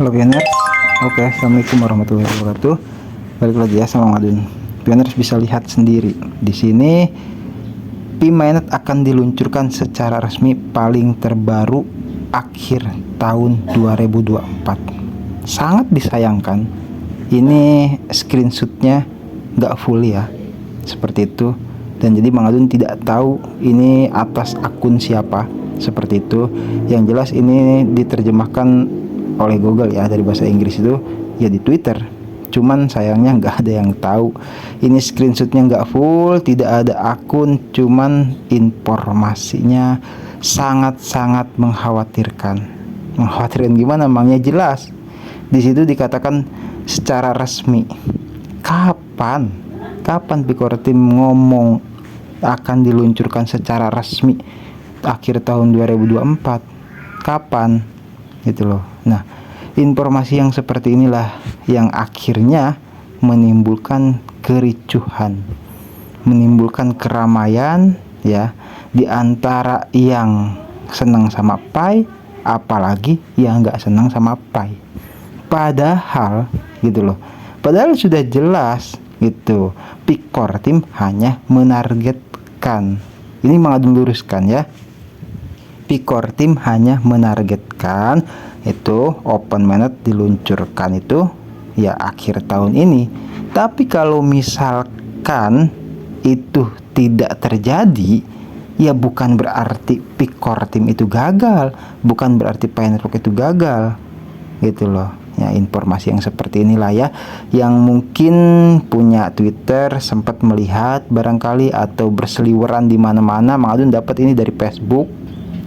Halo Pioners, oke, assalamualaikum warahmatullahi wabarakatuh. Balik lagi ya sama Madun. Pioners bisa lihat sendiri di sini, P-Mainnet akan diluncurkan secara resmi paling terbaru akhir tahun 2024. Sangat disayangkan, ini screenshotnya nggak full ya, seperti itu. Dan jadi Bang Adun tidak tahu ini atas akun siapa, seperti itu. Yang jelas ini diterjemahkan oleh Google ya, dari bahasa Inggris itu ya di Twitter. Cuman sayangnya nggak ada yang tahu. Ini screenshotnya nggak full, tidak ada akun, cuman informasinya sangat-sangat mengkhawatirkan. Mengkhawatirkan gimana? Emangnya jelas. Di situ dikatakan secara resmi. Kapan Picor Team ngomong akan diluncurkan secara resmi akhir tahun 2024? Kapan? Gitu loh. Nah, informasi yang seperti inilah yang akhirnya menimbulkan kericuhan, menimbulkan keramaian ya, di antara yang senang sama Pi, apalagi yang nggak senang sama Pi. Padahal gitu loh, padahal sudah jelas gitu, Picor Team hanya menargetkan, ini mengadu luruskan ya, Picor Team hanya menargetkan itu Open Mainnet diluncurkan itu ya akhir tahun ini. Tapi kalau misalkan itu tidak terjadi, ya bukan berarti Picor Team itu gagal, bukan berarti Pi Network itu gagal, gitu loh. Ya, informasi yang seperti inilah ya, yang mungkin punya Twitter sempat melihat barangkali atau berseliweran di mana-mana. Mang Adun dapat ini dari Facebook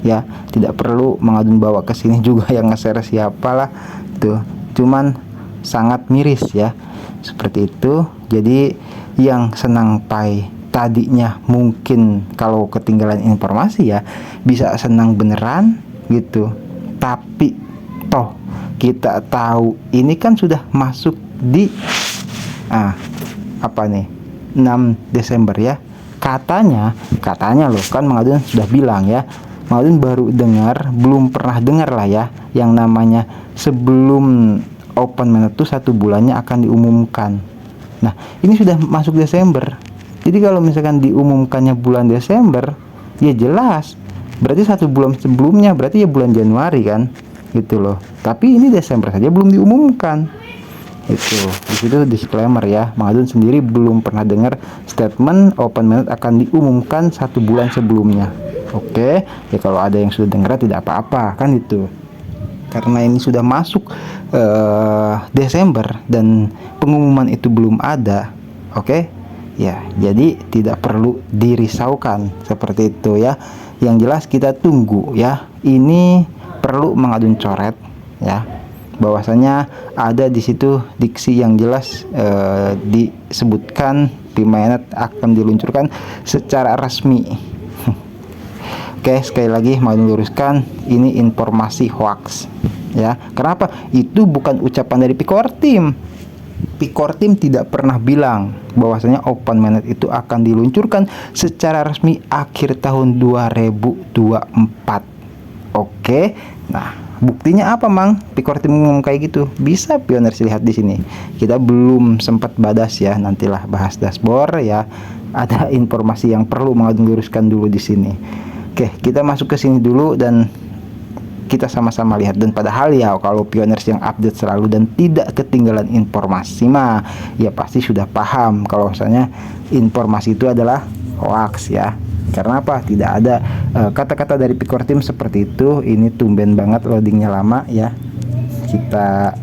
ya, tidak perlu Mang Adun bawa ke sini juga yang nge-share siapalah tuh, cuman sangat miris ya, seperti itu. Jadi yang senang Pi tadinya mungkin kalau ketinggalan informasi ya bisa senang beneran gitu, tapi toh kita tahu ini kan sudah masuk di apa nih, 6 Desember ya, katanya loh kan, Mang Adun sudah bilang ya, Mang Adun baru dengar, belum pernah dengar lah ya, yang namanya sebelum Open Mainnet itu 1 bulannya akan diumumkan. Nah, ini sudah masuk Desember. Jadi kalau misalkan diumumkannya bulan Desember, ya jelas berarti 1 bulan sebelumnya, berarti ya bulan Januari kan, gitu loh. Tapi ini Desember saja belum diumumkan. Itu di situ disclaimer ya, Mang Adun sendiri belum pernah dengar statement Open Mainnet akan diumumkan 1 bulan sebelumnya. Oke, ya kalau ada yang sudah dengar tidak apa-apa kan itu. Karena ini sudah masuk Desember dan pengumuman itu belum ada. Oke. Ya, jadi tidak perlu dirisaukan seperti itu ya. Yang jelas kita tunggu ya. Ini perlu Mang Adun coret ya, bahwasanya ada di situ diksi yang jelas disebutkan P-Mainnet akan diluncurkan secara resmi. Oke, sekali lagi mau diluruskan, ini informasi hoax ya. Kenapa? Itu bukan ucapan dari Picor Team. Picor Team tidak pernah bilang bahwasanya Open Mainnet itu akan diluncurkan secara resmi akhir tahun 2024. Oke. Nah, buktinya apa, Mang? Picor Team ngomong kayak gitu. Bisa Pioners lihat di sini. Kita belum sempat badas ya, nantilah bahas dashboard ya. Ada informasi yang perlu Mang Adun luruskan dulu di sini. Oke, kita masuk ke sini dulu dan kita sama-sama lihat. Dan padahal ya kalau Pioners yang update selalu dan tidak ketinggalan informasi mah ya pasti sudah paham kalau misalnya informasi itu adalah hoax ya. Karena apa? Tidak ada kata-kata dari Picor Team seperti itu. Ini tumben banget loadingnya lama ya. Kita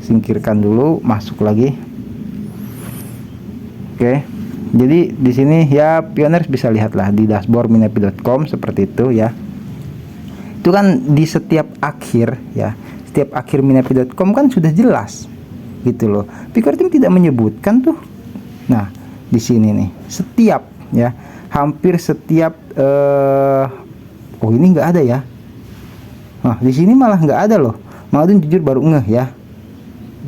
singkirkan dulu, masuk lagi. Oke. Jadi di sini ya Pioners bisa lihatlah di dashboard minapi.com seperti itu ya. Itu kan di setiap akhir ya, setiap akhir minapi.com kan sudah jelas gitu loh. Picor Team tidak menyebutkan tuh. Nah, di sini nih setiap ya, hampir setiap oh ini nggak ada ya. Nah, di sini malah nggak ada loh. Mang Adun jujur baru ngeh ya.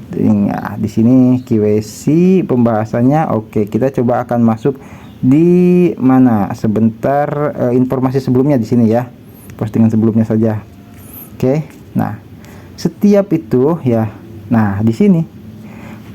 Ya, di sini KYC pembahasannya. Oke, kita coba akan masuk di mana sebentar, informasi sebelumnya di sini ya, postingan sebelumnya saja. Oke, nah setiap itu ya. Nah, di sini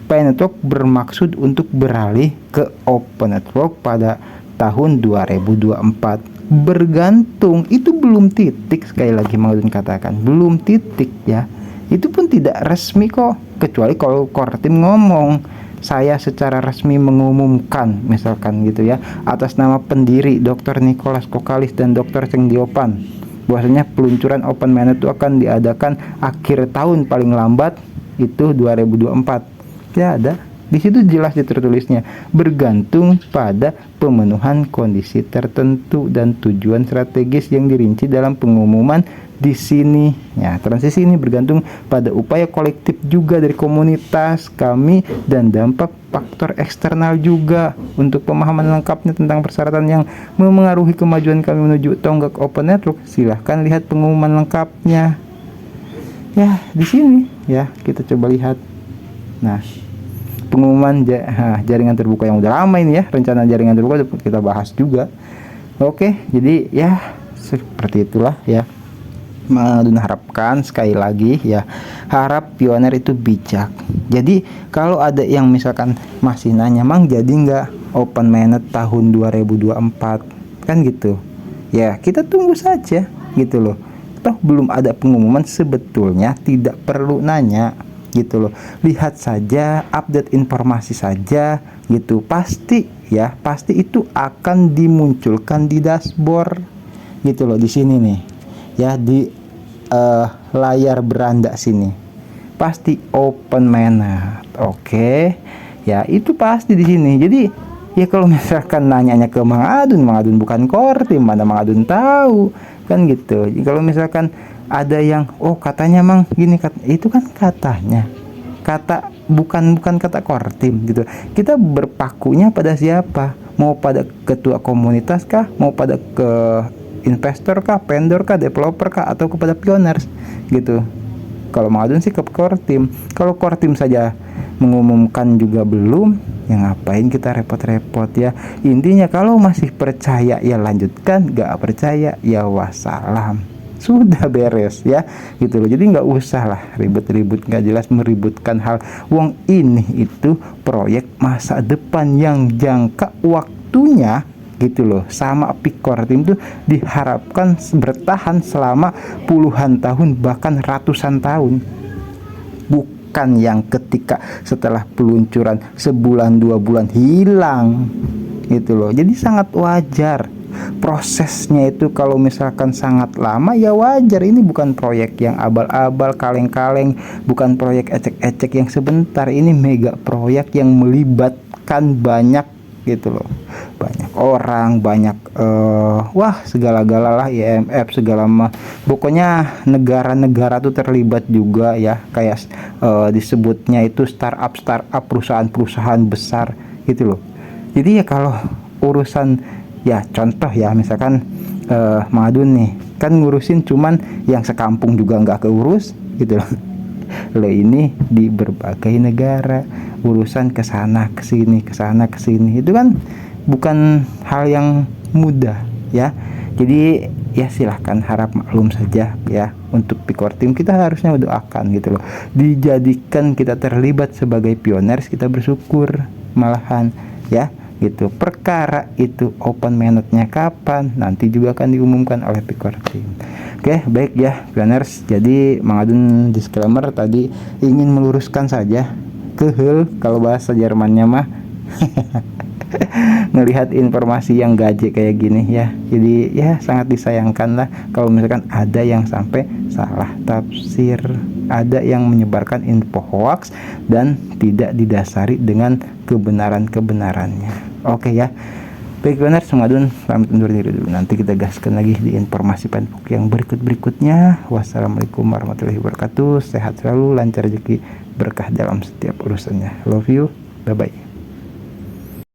Pi Network bermaksud untuk beralih ke Open Network pada tahun 2024. Bergantung, itu belum titik, sekali lagi Mang Adun katakan, belum titik ya. Itu pun tidak resmi kok, kecuali kalau core team ngomong, saya secara resmi mengumumkan misalkan gitu ya, atas nama pendiri Dr. Nicholas Kokalis dan Dr. Cheng Diopan, bahwasanya peluncuran Open Mainnet itu akan diadakan akhir tahun paling lambat itu 2024. Ya ada di situ jelas tertulisnya, bergantung pada pemenuhan kondisi tertentu dan tujuan strategis yang dirinci dalam pengumuman di sini. Ya, transisi ini bergantung pada upaya kolektif juga dari komunitas kami dan dampak faktor eksternal juga. Untuk pemahaman lengkapnya tentang persyaratan yang memengaruhi kemajuan kami menuju tonggak Open Network, silahkan lihat pengumuman lengkapnya. Ya, di sini ya kita coba lihat. Nah, pengumuman jaringan terbuka yang udah lama ini ya, rencana jaringan terbuka kita bahas juga. Oke, jadi ya seperti itulah ya. Mang Adun harapkan sekali lagi ya, harap pioner itu bijak. Jadi kalau ada yang misalkan masih nanya, Mang jadi nggak Open Mainnet tahun 2024 kan gitu ya, kita tunggu saja gitu loh. Toh belum ada pengumuman, sebetulnya tidak perlu nanya gitu loh, lihat saja, update informasi saja gitu, pasti ya, pasti itu akan dimunculkan di dashboard gitu loh. Di sini nih ya, di layar beranda sini pasti Open Mainnet. Oke ya, itu pasti di sini. Jadi ya kalau misalkan nanyanya ke Mang Adun bukan core team, mana Mang Adun tahu kan gitu. Jadi kalau misalkan ada yang oh katanya Mang gini, itu kan katanya, kata bukan kata core team gitu. Kita berpakunya pada siapa? Mau pada ketua komunitas kah? Mau pada ke investor kah? Vendor kah? Developer kah? Atau kepada pioners gitu. Kalau Mang Adun sih ke core team. Kalau core team saja mengumumkan juga belum, ya ngapain kita repot-repot ya. Intinya kalau masih percaya ya lanjutkan, gak percaya ya wassalam, sudah beres ya gitu loh. Jadi nggak usah lah ribet-ribet, nggak jelas meributkan hal. Wong ini itu proyek masa depan yang jangka waktunya gitu loh, sama Core Team tuh diharapkan bertahan selama puluhan tahun bahkan ratusan tahun, bukan yang ketika setelah peluncuran sebulan 2 bulan hilang gitu loh. Jadi sangat wajar prosesnya itu, kalau misalkan sangat lama ya wajar. Ini bukan proyek yang abal-abal, kaleng-kaleng, bukan proyek ecek-ecek yang sebentar. Ini mega proyek yang melibatkan banyak gitu loh, banyak orang, banyak wah segala-gala lah, IMF segala mah, pokoknya negara-negara tuh terlibat juga ya, kayak disebutnya itu startup, perusahaan-perusahaan besar gitu loh. Jadi ya kalau urusan ya contoh ya, misalkan Mang Adun nih kan ngurusin cuman yang sekampung juga nggak keurus gitu loh. Lo ini di berbagai negara, urusan kesana kesini itu kan bukan hal yang mudah ya. Jadi ya silahkan harap maklum saja ya. Untuk Core Team kita harusnya doakan gitu loh, dijadikan kita terlibat sebagai pioners, kita bersyukur malahan ya gitu. Perkara itu Open Mainnet-nya kapan nanti juga akan diumumkan oleh Core Team. Oke, baik ya pioners. Jadi Mang Adun disclaimer tadi ingin meluruskan saja, kehel kalau bahasa Jermannya mah ngelihat informasi yang gaje kayak gini ya. Jadi ya sangat disayangkan lah kalau misalkan ada yang sampai salah tafsir, ada yang menyebarkan info hoax dan tidak didasari dengan kebenarannya. Oke ya. Baik benar, Mang Adun pamit undur diri dulu. Nanti kita gaskan lagi di informasi penpok yang berikutnya. Wassalamualaikum warahmatullahi wabarakatuh. Sehat selalu, lancar rezeki, berkah dalam setiap urusannya. Love you. Bye bye.